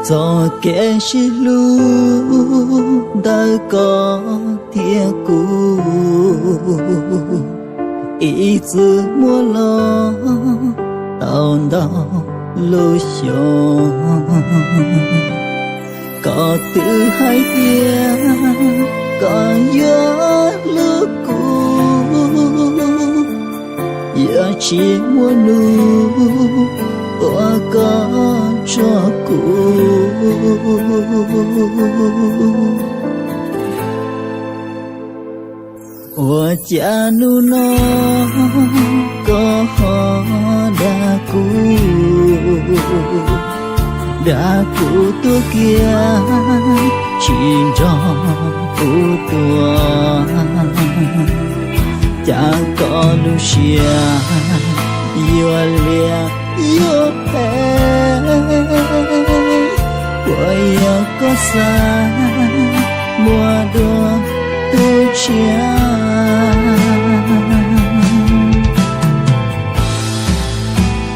cho kẻ chỉ lu đã có thiệt cũ ý chữ mua lo tao đau lối xóm có từ hai tiếng có gió lướt cũ giờ chỉ muốn nu qua có cho cũ qua cha nu nó có họ đã cũ tôi kia chỉ cho cũ tua chẳng có lúc xia yêu lia yêu bé quay có xa mùa đua tôi chia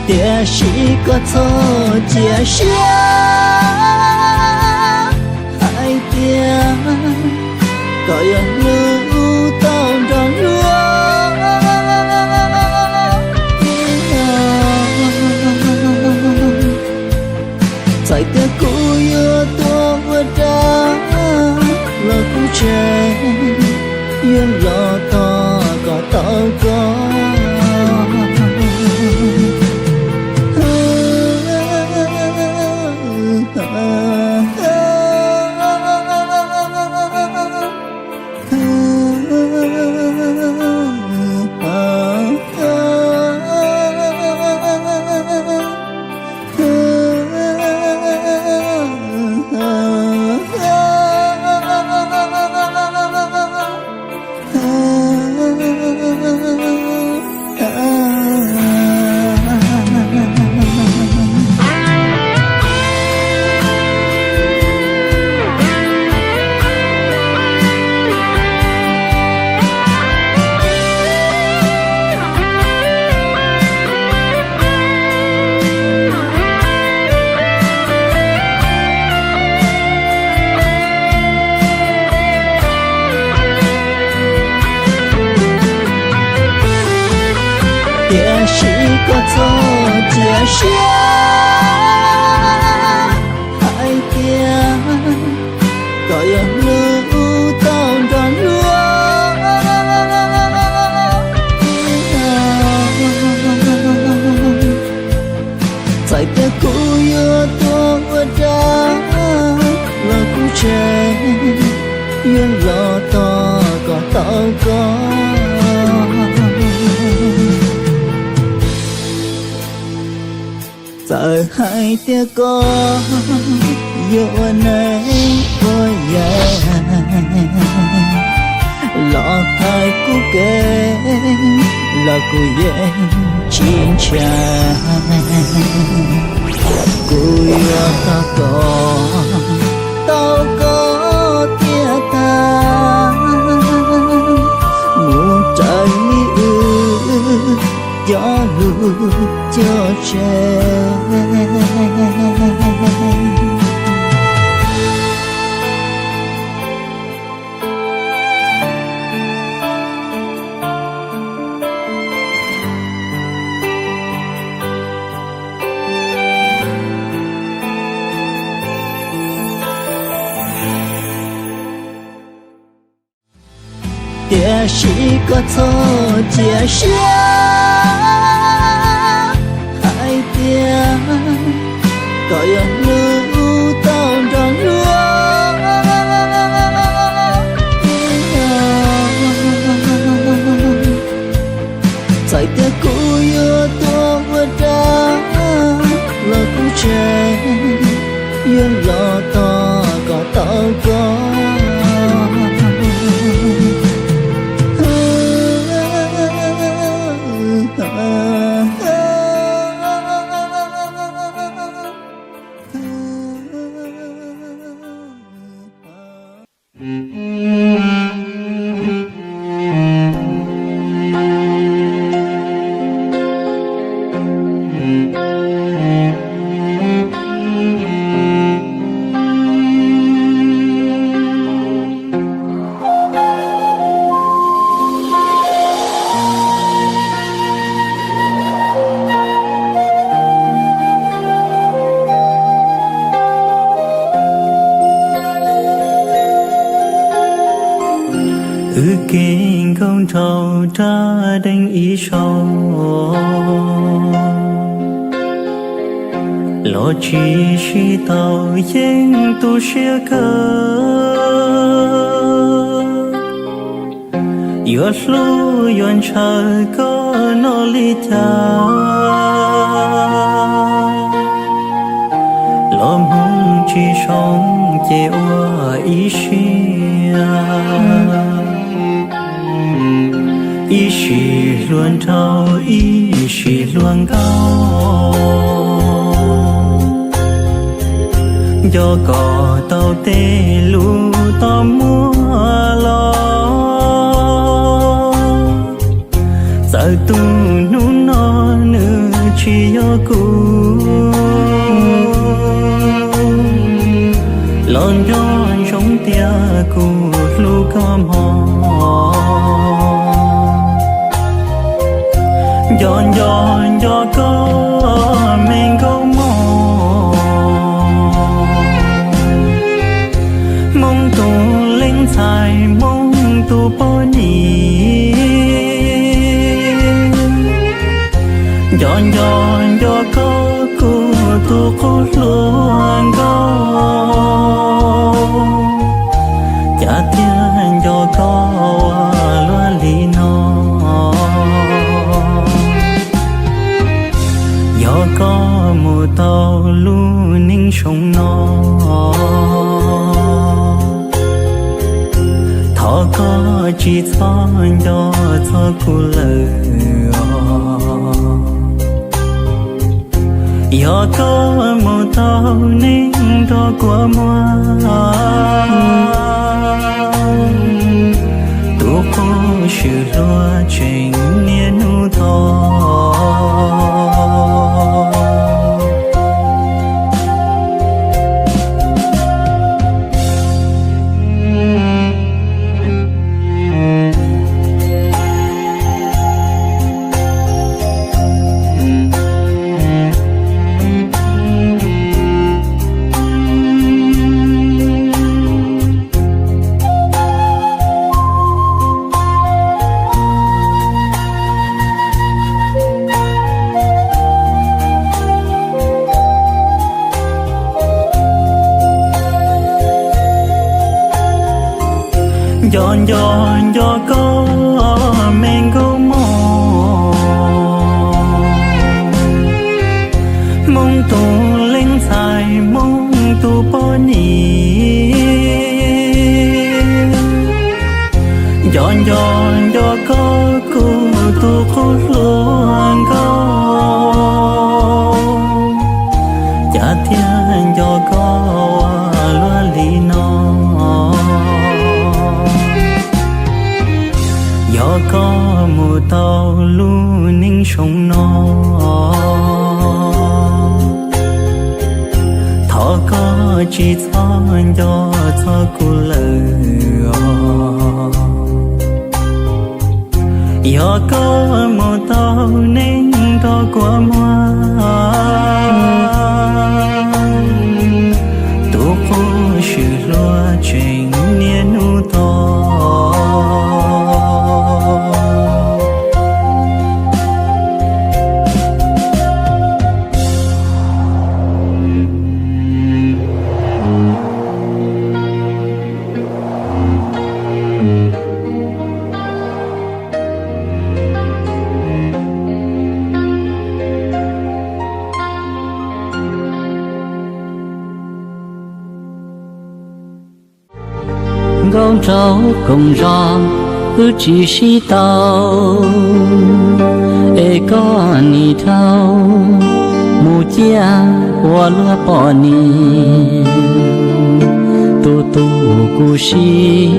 tia chỉ có thô chia sẻ hai tia có những lưu tao trong tại tia cũ yêu tôi vừa ra là cũ trẻ yên lo to có tao có chỉ có thô chia sẻ hai tia có những lưu tao trong tại tia cũ yêu tôi vừa ra là cũ trẻ yên lo to có tao có giờ hai tia có yêu này có dài lọ hai cú kê là cú yên chín chàng cú yêu ta có tao có tia ta muốn trái gió lưu cho trẻ tia chỉ có thô chia sẻ hai tia có những lưu tao trong tại tia cũ yêu tôi vừa ra là cũ trẻ yên lo to có tao có kinh không trâu ra đánh ý sâu lo chỉ tàu yên tu xia cơ yo lu yon chờ có nó li cha lo mong chỉ sống chế oa ý xia ý xì luôn trâu ý xì luôn cao cho cỏ tàu tê lu to mua lo giờ tu nu nó nữ chỉ yo cu lon yon trong tia cu lu cam ho yon yon yo có mình có mong tu linh sai mong tu bỏ nhỉ yon yon yo có cu tu có luôn có cha thiên yo có loa li nó yo có một tàu lu ninh sông nó thọ có chỉ cho yo cho cu lơ yo có một tàu ninh đó của mua tu có sự lo chuyện niên u thọ yon yon yo có mình có mong tu linh sai mong tu bỏ nhỉ yon yon yo có cu tu có luôn có cha thiên yo có loa li nó yo có một tàu lu ninh sông nó thọ có chỉ cho yo cho cu lơ yo có một tàu ninh đó của mua tu có sự lo chuyện niên u to con cháu cùng rong ước chỉ si tàu ê con ni thâu mù chia qua lúa bỏ ni tu tu cu si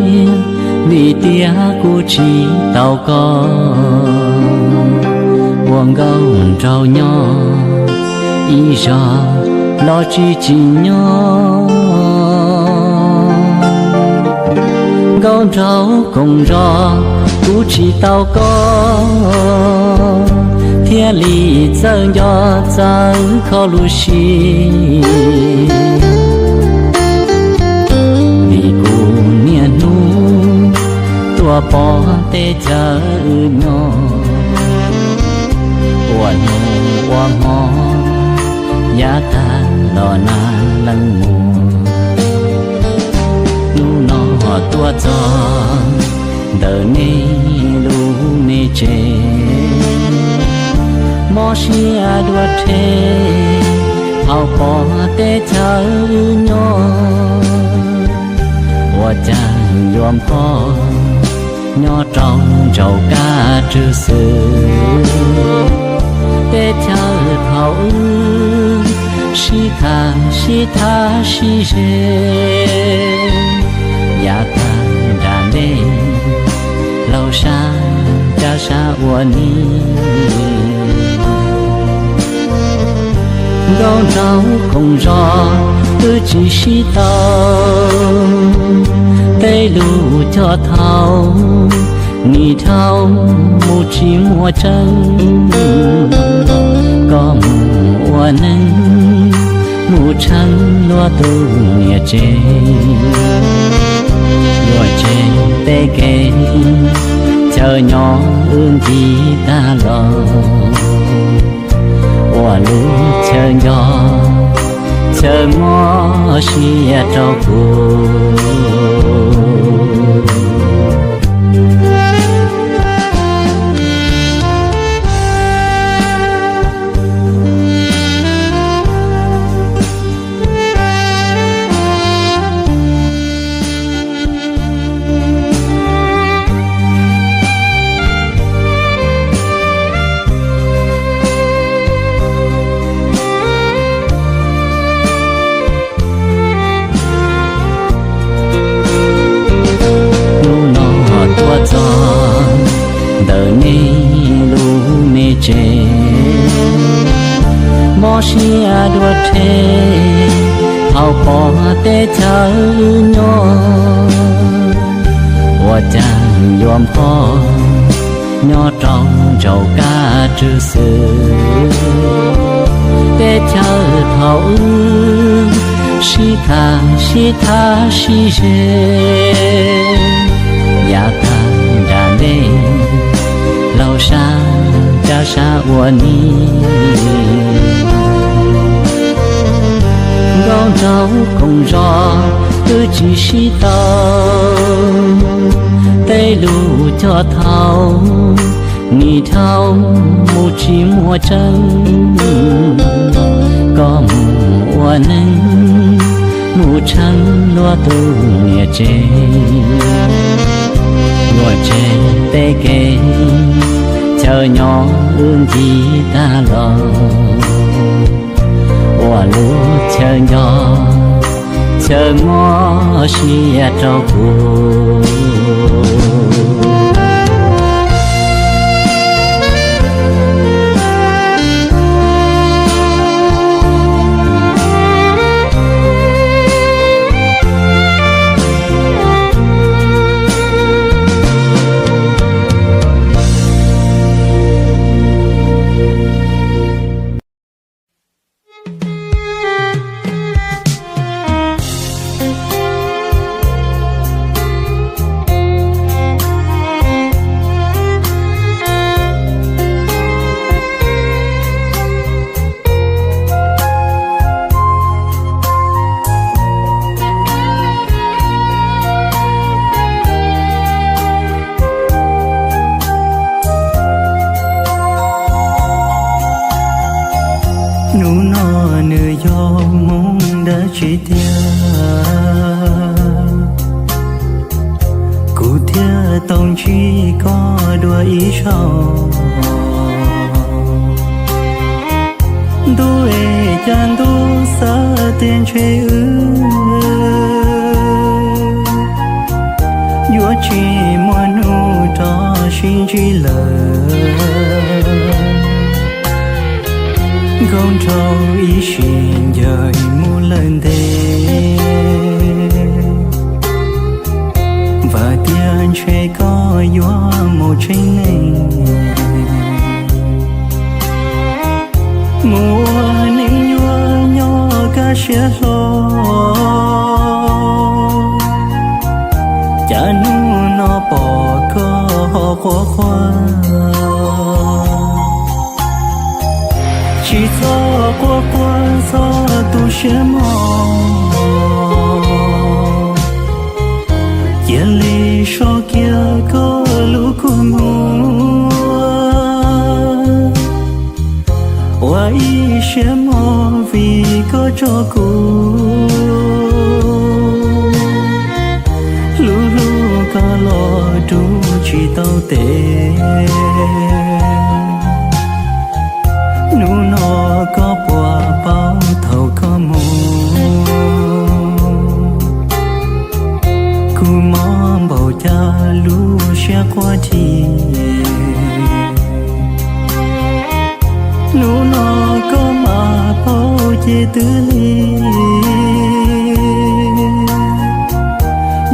vì tia cu chỉ tàu con quăng gạo trao nhỏ ý ra lo chỉ nhỏ con cháu cùng rò cú chỉ tao có thiên lý chân do chân khó lu xì vì cú niên nu tua ua bỏ tê chờ nhỏ ua nụ ua ngó giá ta lò na lăng mùa nu nó tua cho đời ni lu ni chê mò xia đua chê hao bỏ tê chờ nhỏ ua chàng yom po nhỏ trong trầu ca trừ sư tê chờ thảo si tha si dê ya ta đàn đê lâu xa cha xa ua ni gao rau không rõ cứ chỉ si tao tê lù cho thao ni thao mu chỉ mua chân có mùa nắng mù trắng loa tu nhẹ chê loa chê tê kê chờ nhỏ ương gì ta lo hoa lũ chờ nhỏ chờ ngó xia trao cô mò xia đua chê hao bỏ tê chờ nhỏ ua chàng yom po nhỏ trong trầu ca trừ sư tê chờ thảo si tha si dê ya ta đàn đê lâu xa cha xa ua ni gao rau không rõ cứ chỉ si tao tê lù cho thao ni thao mu chỉ mua chân có mùa nắng mù trắng loa tu nhẹ chê loa chê tê kê chờ nhỏ ương gì ta lo hoa lũ chờ nhỏ chờ ngó xia trao cô nụ nó nửa gió muốn đã chỉ theo cụ theo tổng chỉ có đôi ý sau đôi chân đôi sợ tiền chơi dúa chỉ muốn nụ cho xin chỉ lời con trâu ý xin dời mua lần thế và tiền chơi có gió một trên này mùa ninh nhua nhỏ cả xe lo cha nu nó bỏ hoa hoa chỉ gió qua qua gió tu sẽ mò yên ly so kia có lũ cùng mùa hoa ý sẽ mò vì có cho cô lũ lũ có lo đủ chỉ tao tệ nụ nó có bùa bao thầu có mù cứ mong bầu cha lũ sẽ qua thì nụ nó có mà bao chế tư ly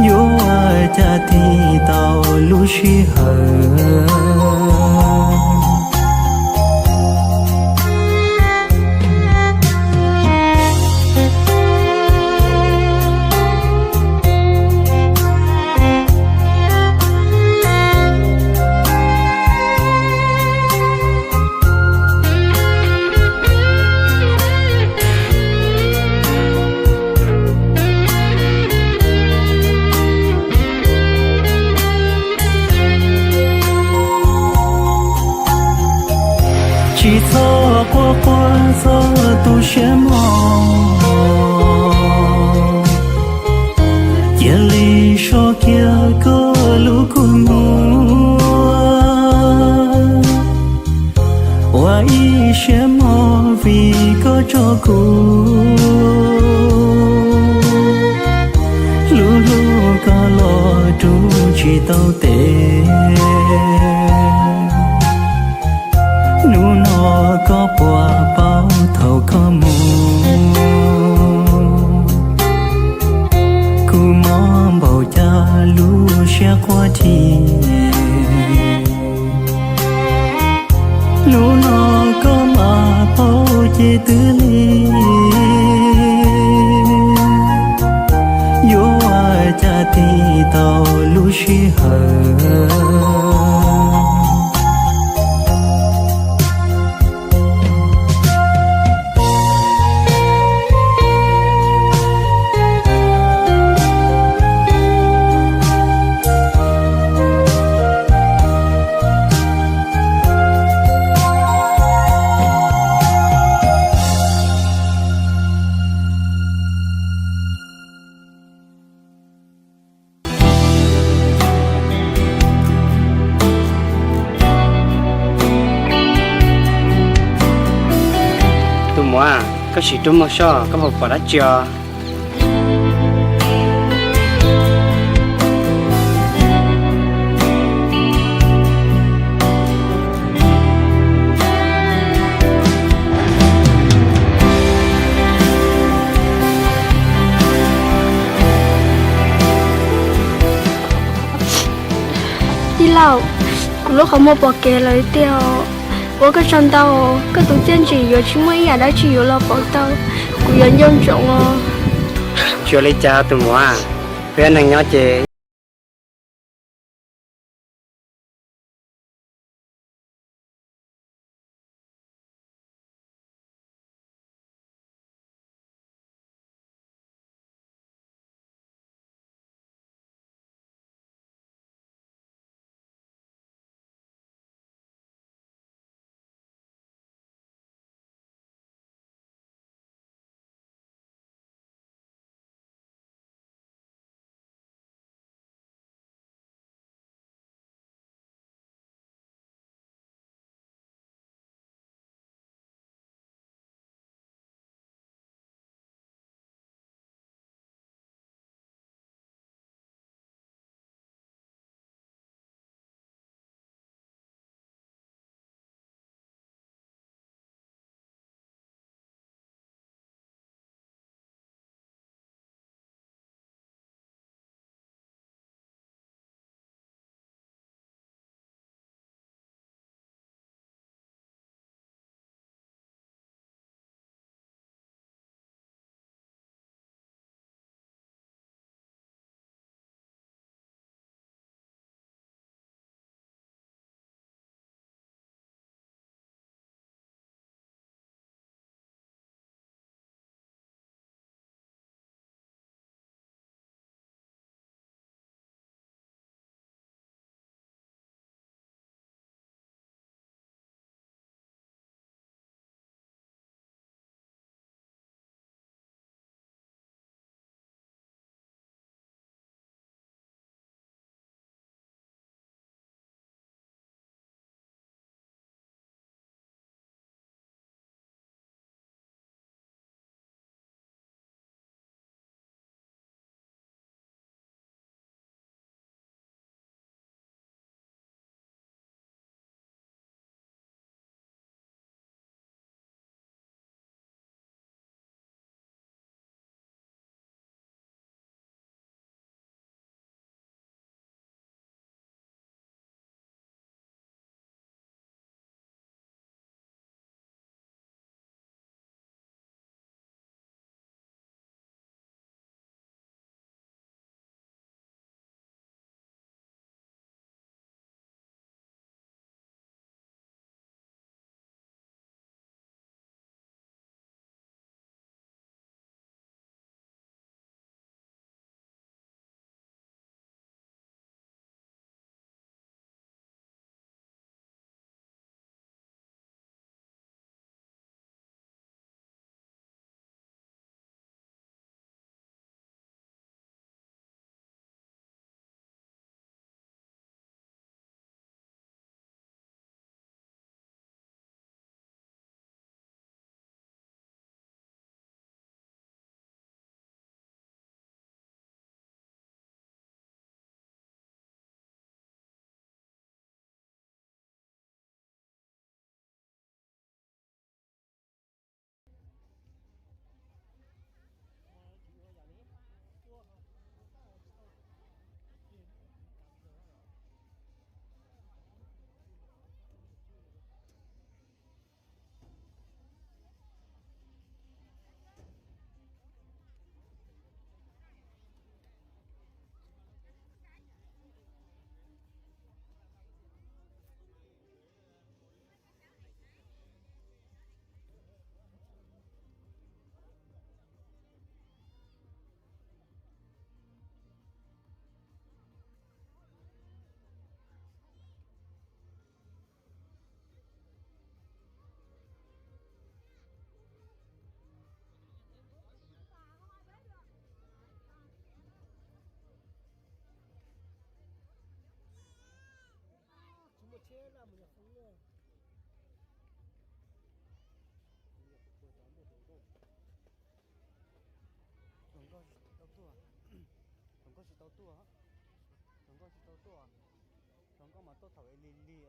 vô cha thì tao lũ sĩ hờ chỉ gió qua qua gió tu sẽ mò yên ly so kia có lũ cùng mùa hoa ý sẽ mò vì có cho cô lũ lũ có lo đủ chỉ tao tệ nụ nó có bùa bao thầu có mù cứ mong bầu cha lũ sẽ qua thì nụ nó có mà bao chế tư ly vô cha thì tao lũ sĩ hờ có chỉ trúng một số có một quả đá chưa đi lâu lúc không mua bỏ kê lấy tiêu我个上到哦，个都坚持有去买呀，来去有了报道，古人用种哦。chưa lấy cha tụi mua về nàng nhỏ chị làm một nhà sống rồi. Không có tàu tua, không có gì tàu tua hả? Không có gì tàu tua, không có mà tôi thổi lì lì,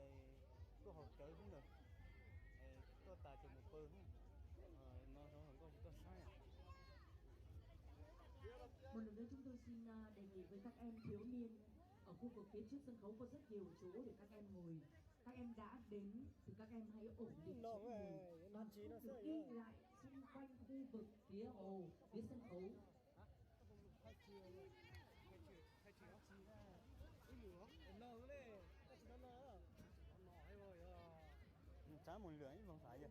tôi học chơi không được, tôi tài chỉ một bơ không, nó không có gì tôi sai à. Một lần nữa chúng tôi xin đề nghị với các em thiếu niên ở khu vực phía trước sân khấu có rất nhiều chỗ để các em ngồi. Các em đã đến thì các em hãy ổn định chỗ ngồi, không được đi lại xung quanh khu vực phía hồ, phía sân khấu. Trái một lưỡi vẫn phải vậy.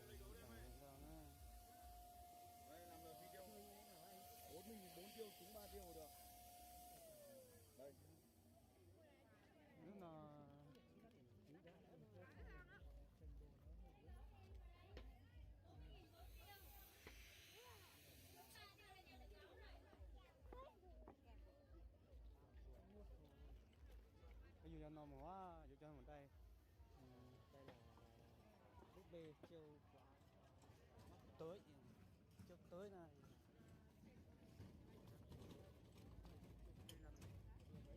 Đây móng bê. Đây làm được video 4 tiêu trúng 3 tiêu được. Đây. Nước nào cái dù cho nó mà quá, dù cho mình đây. Đây là búp bê chiều tới chiều tới này. Nó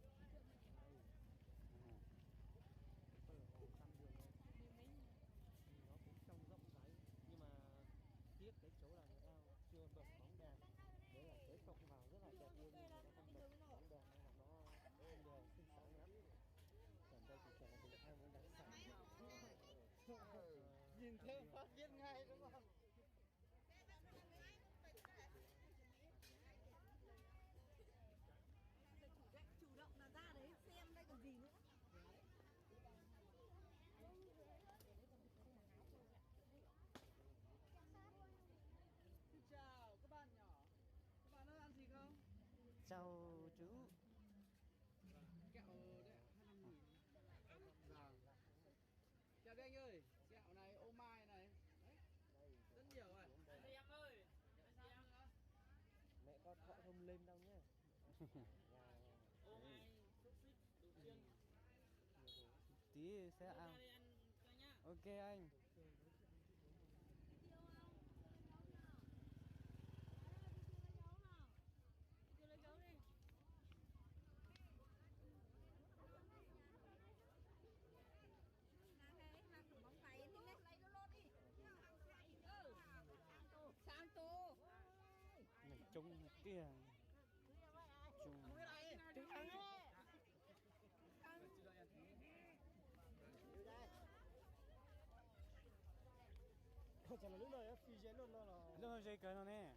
cũng trông rộng rãi nhưng mà tiếc cái chỗ là người ta chưa bật bóng đèn, đấy là cái cộng vào rất là đẹp luôn, nhưng mà nó không bật bóng đèn nên là nó không đều xinh xắn lắm. Còn đây thì chả được hai món đặc sản. Nhìn thêm phát biết ngay đúng không? Chủ động là ra đấy xem đây còn gì nữa. Xin chào các bạn nhỏ. Các bạn ơi ăn gì không? Chào chú. Kẹo đấy 25.000. Vâng. Chào đây anh ơi. Kẹo này ô mai này. Đấy. Rất nhiều rồi. Đây em ơi. Mẹ con thọ không lên đâu nhé. Ô mai xúc xích đồ chiên. Tí sẽ ăn. Ok anh. Sang tô. Mình trông kia. Trông. Trứng thắng đấy. Chả là lúc này phi chế luôn nó là. Lúc này chơi cái nó nè.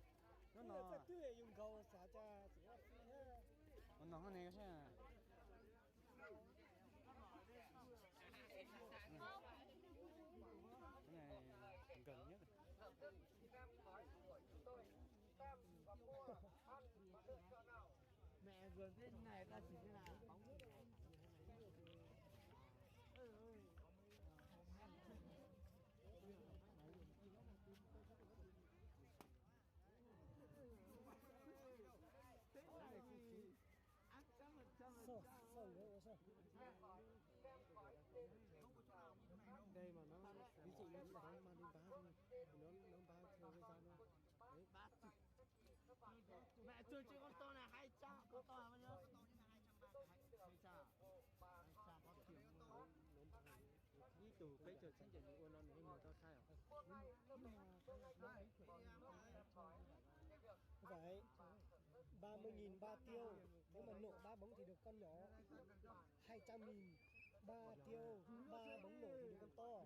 Nó phải tươi dùng cầu xả cha chỉ là phi hết. Nó cái này cái này gần nhất. Mẹ vườn thế này ta chỉ thế nào bóng nước này. Đây Chưa chứ con to này 200, con to là bao nhiêu? 200. 200 có kiểu đi từ cái chợ sinh nhật của nó nếu mà tao sai à? Vậy 30.000 ba tiêu, nếu mà nổ 3 bóng thì được con nhỏ. 200.000 3 tiêu, 3 bóng nổ thì được con to.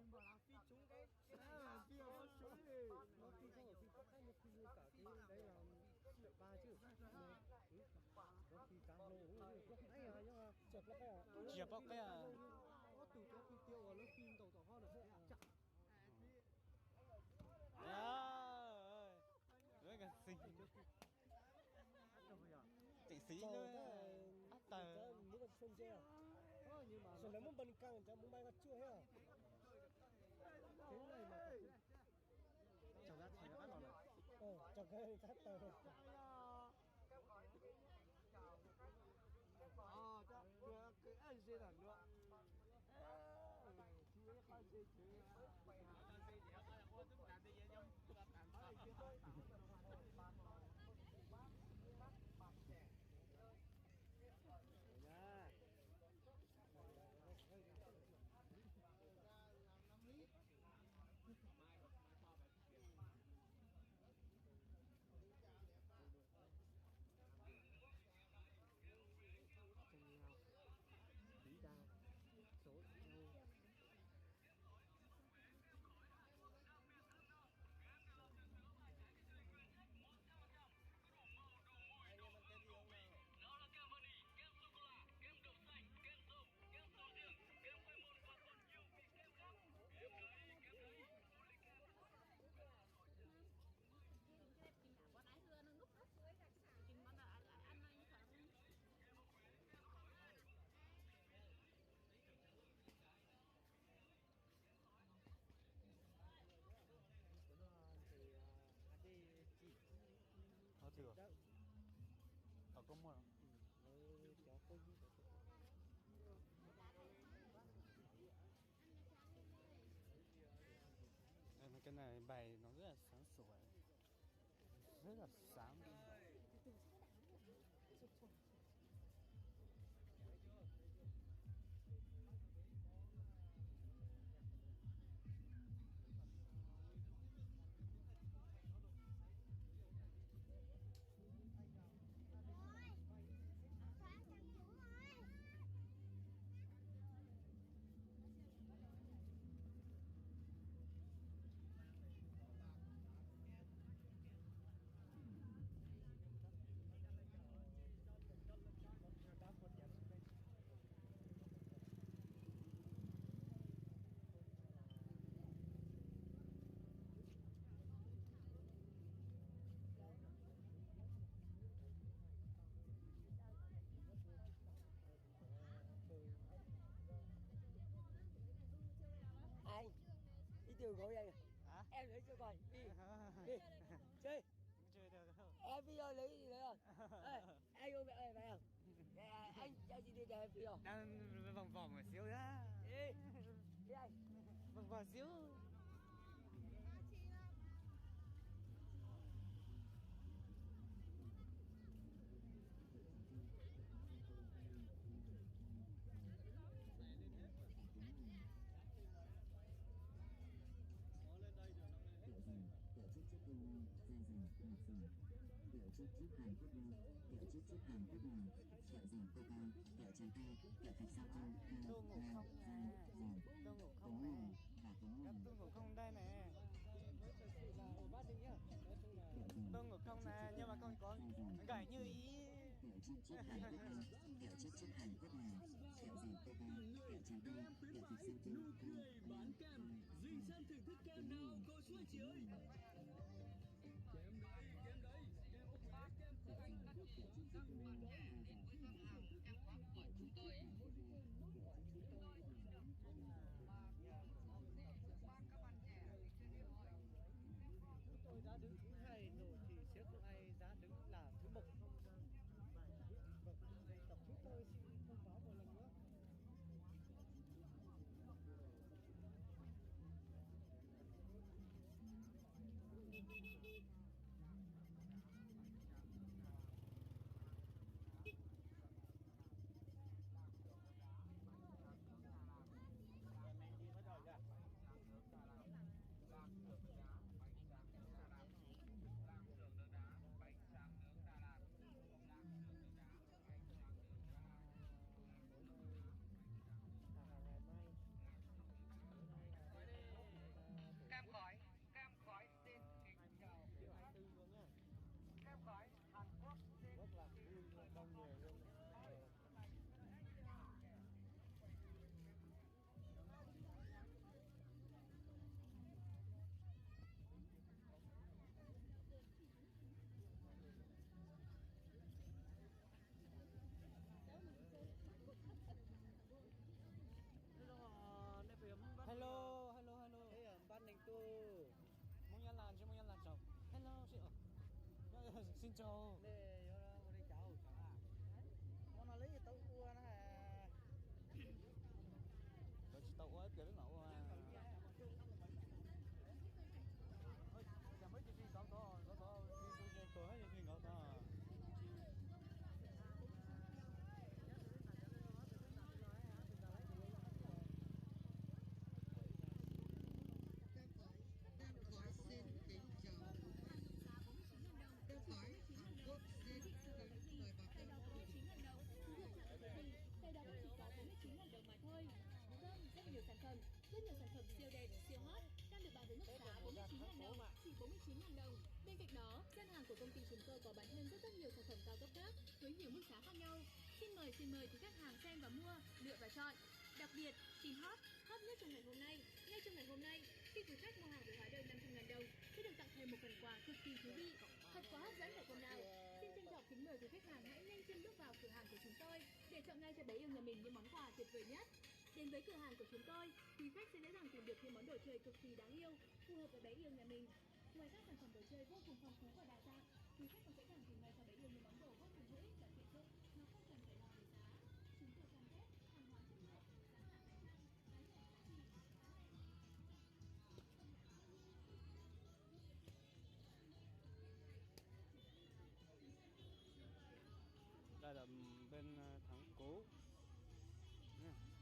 Phi trúng cái là phi nó trúng đi. Nó phi không phải phi cấp hay nó phi cả cái đấy là lợi ba chứ. Nó phi cá lô cũng hay à nhưng mà Chợt lắm à. chẹp bóc cái à. Nó từ cái phi tiêu và nó phi đầu tỏ hơn được chặt. À, với cả xinh. Chị xí nữa. Tờ nếu mà không chơi à. Nhưng mà Rồi nếu muốn bần căng thì muốn bay ngắt chưa hết à. thế này mà chẳng ra thì nó bắt rồi. Cho cái thắt tờ. Được cái anh dê là nữa. Lý đa số nhau. Nó chưa? Ở có mua không? Cháu không. Cái này bài nó rất là sáng sủa, rất là sáng. Anh đi từ gối anh Hả? em lấy cho coi đi chơi Chơi được không? em video lấy gì đấy rồi anh ôm mẹ ơi phải không anh cho gì đi cho em video Đang vòng vòng một xíu ra. đi anh Vòng vòng xíu. Biểu chức trước công an, dàn dàn một phần. Biểu chức trước Hàn Quốc Đô, biểu chức trước Hàn Quốc Đô, biểu dàn cô cao, biểu trái tay, biểu thạch sao cao, Tôi ngủ không nè. Tôi ngủ không nè. Các tôi ngủ không đây nè. Tôi ngủ không nè, nhưng mà con có gảy như ý. Biểu chức trước Hàn Quốc Đô, biểu chức trước Hàn Quốc Đô, biểu dàn cô cao, biểu trái tay, biểu thạch sao cao, Bán kem, Duy Sơn thưởng thức kem nào cô chú anh chị ơi. Kem đấy, kem đấy, kem ốc bát, kem của anh. Em có của chúng tôi ấy. Các bạn trẻ thì chưa đi hỏi. chúng tôi đã đứng thứ hai nổ thì sẽ có ai đã đứng là thứ một. Vâng, tập chúng tôi xin thông báo một lần nữa. xin chào. Đây vô đây cháu. Món nào lấy tàu cua nó hà. Rồi chị tàu ơi, kiểu nó ngầu mà. Ôi, giờ mới chỉ có đi tôi hết đi ngầu ta. Xin kính chào Câu hỏi Hàn Quốc xin kính mời bà con. Cây đó chỉ có 49.000 đồng mà thôi. Vâng, rất nhiều sản phẩm siêu đẹp, siêu hot đang được bán với mức giá 49.000 đồng, chỉ 49.000 đồng. Bên cạnh đó, gian hàng của công ty chúng tôi có bán thêm rất nhiều sản phẩm cao cấp khác với nhiều mức giá khác nhau. Xin mời quý khách hàng xem và mua, lựa và chọn. Đặc biệt, tin hot nhất trong ngày hôm nay. Ngay trong ngày hôm nay, khi quý khách mua hàng với hóa đơn 500.000 đồng sẽ được tặng thêm một phần quà cực kỳ thú vị, thật quá hấp dẫn phải không nào? Xin trân trọng kính mời quý khách hàng hãy nhanh chân bước vào cửa hàng của chúng tôi để chọn ngay cho bé yêu nhà mình những món quà tuyệt vời nhất. Đến với cửa hàng của chúng tôi, quý khách sẽ dễ dàng tìm được những món đồ chơi cực kỳ đáng yêu, phù hợp với bé yêu nhà mình. Ngoài các sản phẩm đồ chơi vô cùng phong phú và đa dạng, quý khách còn sẽ càng tìm ngay cho bé yêu những món đồ vô cùng hữu ích và tiện dụng, nó không cần phải lo về giá. Chúng tôi cam kết hàng hóa chất lượng, giá cả phải chăng, giá rẻ giá trị. Đây là bên thắng cố. Nha. Rồi.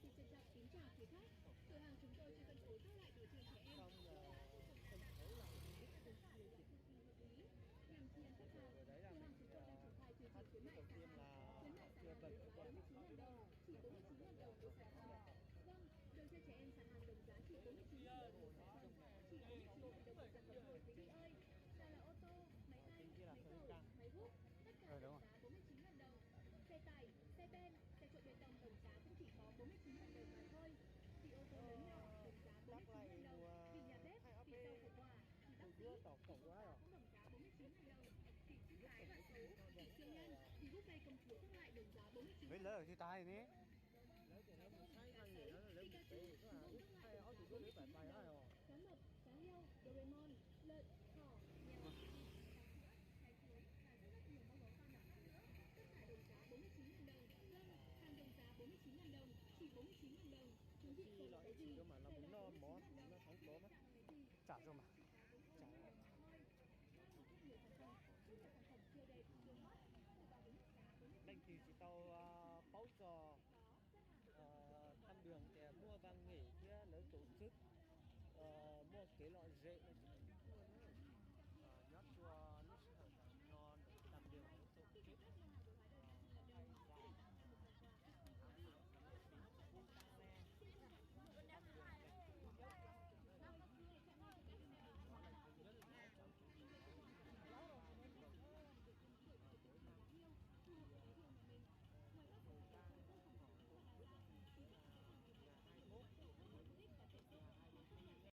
Xin trân trọng kính chào quý khách. Cửa hàng chúng tôi chuyên phân phối các loại đồ chơi trẻ em. Nhằm chi ăn khách hàng, cửa hàng chúng tôi đang triển khai chương trình khuyến mại sàn hàng. Khuyến mại sàn hàng với giá 49.000 đồng, chỉ 49.000 đồng một sản phẩm. Vâng, đồ chơi trẻ em sàn hàng đồng giá chỉ 49.000 đồng một sản phẩm. Chỉ 49.000 đồng một sản phẩm rồi quý vị ơi. Là ô tô, máy bay, máy thổi, máy hút, tất cả đồng giá 49.000 đồng. Xe tải, xe ben, xe trộn bê tông đồng giá cũng chỉ có 49.000 đồng mà thôi. Thì ô tô lớn nhỏ đồng giá 49.000 đồng. Thì nhà bếp, thì rau củ quả, thì bác sĩ, thì cũng đồng giá 49.000 đồng. Thì chữ cái và số, thì siêu nhân, thì búp bê công chúa các loại đồng giá 49.000 đồng. Mấy lỡ ởที่ใต้นี่ Cá mập, cá heo, Doraemon, lợn, thỏ, mèo, hải thú và rất nhiều món đồ con nhỏ khác nữa. Tất cả đồng giá 49.000 đồng. Vâng, hàng đồng giá 49.000 đồng, chỉ 49.000 đồng. Quý vị cần cái gì? Đây là 49.000 đồng. trả rồi mà. Trả. Mình thì chỉ tàu báu trò thăm đường để mua vàng nghỉ kia lấy tổ chức mua cái loại rễ